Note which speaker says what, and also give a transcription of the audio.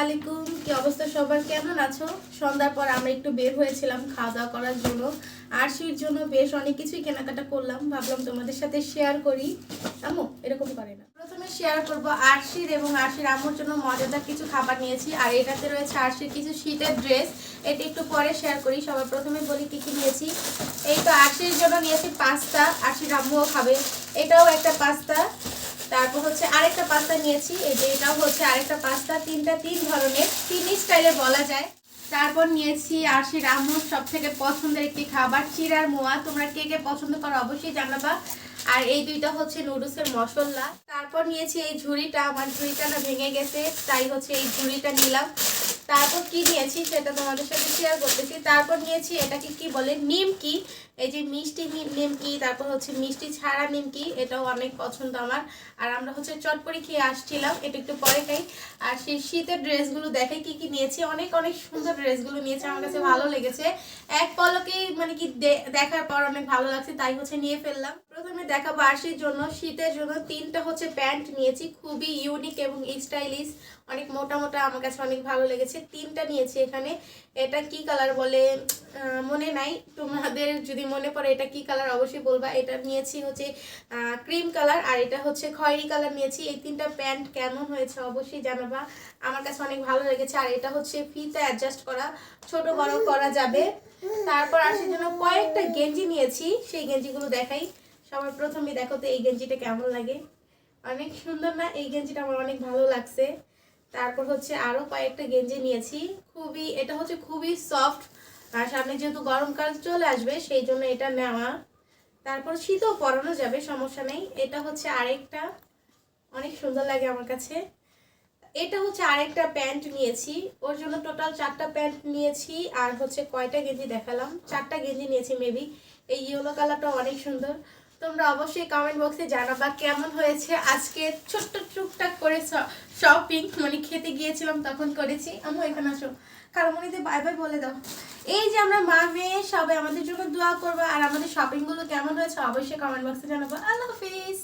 Speaker 1: আলাইকুম, কি অবস্থা সবার, কেমন আছো? সন্ধ্যার পর আমরা একটু বের হয়েছিলাম খাওয়া দাওয়া করার জন্য। আরশির জন্য বেশ অনেক কিছুই কেনাকাটা করলাম, ভাবলাম তোমাদের সাথে শেয়ার করি। আম্মু এরকম করে না। প্রথমে শেয়ার করব আরশির এবং আরশির আম্মুর জন্য মজাদার কিছু খাবার নিয়েছি, আর এটাতে রয়েছে আরশির কিছু শীতের ড্রেস। এটা একটু পরে শেয়ার করি। সবার প্রথমে বলি কি কি নিয়েছি। এই তো আরশির জন্য নিয়েছি পাস্তা, আরশির আম্মুও খাবে। এটাও একটা পাস্তা। তারপর হচ্ছে আরেকটা পাস্তা নিয়েছি, এই যে এটাও হচ্ছে আরেকটা পাস্তা। তিন ধরনের, তিন স্টাইলে বলা যায়। তারপর নিয়েছি আরশির আম্মুর সব থেকে পছন্দের একটি খাবার, চিড়ার মোয়া। তোমরা কে কে পছন্দ করো অবশ্যই জানাবা। আর এই দুইটা হচ্ছে নুডলসের মশলা। তারপর নিয়েছি এই ঝুড়িটা, আমার ঝুড়িটা না ভেঙে গেছে, তাই হচ্ছে এই ঝুড়িটা নিলাম। তারপর কি নিয়েছি সেটা তোমাদের সাথে শেয়ার করতেছি। তারপর নিয়েছি এটাকে কি বলে, নিমকি। এই যে মিষ্টি নিমকি, তারপর হচ্ছে মিষ্টি ছাড়া নিমকি, এটাও অনেক পছন্দ আমার। আর আমরা হচ্ছে চটপটি খেয়ে আসছিলাম, এটা একটু পরে খাই। আর সেই শীতের ড্রেসগুলো দেখে কি কি নিয়েছি, অনেক অনেক সুন্দর ড্রেসগুলো নিয়েছে, আমার কাছে ভালো লেগেছে। এক পলকেই মানে কি দেখার পর অনেক ভালো লাগছে, তাই হচ্ছে নিয়ে ফেললাম। প্রথমে দেখাবো আরশির জন্য, শীতের জন্য তিনটা হচ্ছে প্যান্ট নিয়েছি, খুবই ইউনিক এবং স্টাইলিশ, অনেক মোটা মোটা, আমার কাছে অনেক ভালো লেগেছে। তিনটা নিয়েছি এখানে। এটা কি কালার বলে মনে নাই, তোমাদের যদি মনে পড়ে এটা কি কালার অবশ্যই বলবা। এটা নিয়েছি হচ্ছে ক্রিম কালার, আর এটা হচ্ছে খয়েরি কালার নিয়েছি। এই তিনটা প্যান্ট কেমন হয়েছে অবশ্যই জানাবা, আমার কাছে অনেক ভালো লেগেছে। আর এটা হচ্ছে ফিতা অ্যাডজাস্ট করা, ছোট বড় করা যাবে। তারপর আসার জন্য কয়েকটা গেঞ্জি নিয়েছি, সেই গেঞ্জিগুলো দেখাই। সবার প্রথমে দেখো তো এই গেঞ্জিটা কেমন লাগে, অনেক সুন্দর না? এই গেঞ্জিটা আমার অনেক ভালো লাগছে। তারপর হচ্ছে আরো কয়েকটা গেঞ্জি নিয়েছি, এটা হচ্ছে খুবই সফট। আর সামনে যেহেতু গরমকাল চলে আসবে সেই জন্য এটা নেওয়া। তারপর শীতও পরানো যাবে, সমস্যা নেই। এটা হচ্ছে আরেকটা, অনেক সুন্দর লাগে আমার কাছে। এটা হচ্ছে আরেকটা প্যান্ট নিয়েছি, ওর জন্য টোটাল 4টা প্যান্ট নিয়েছি। আর হচ্ছে কয়টা গেঞ্জি দেখালাম, 4টা গেঞ্জি নিয়েছি মেবি। এই ইয়েলো কালারটা অনেক সুন্দর। তোমরা অবশ্যই কমেন্ট বক্সে জানাবা কেমন হয়েছে। আজকে ছোট্ট টুকটাক করে শপিং, মানে খেতে গিয়েছিলাম তখন করেছি। আমি এখানে আসো, কারমনিতে বাই বাই বলে দাও। এই যে আমরা মা মেয়ে সবাই আমাদের জন্য দোয়া করবো, আর আমাদের শপিংগুলো কেমন হয়েছে অবশ্যই কমেন্ট বক্সে জানাবো। আল্লাহ হাফিজ।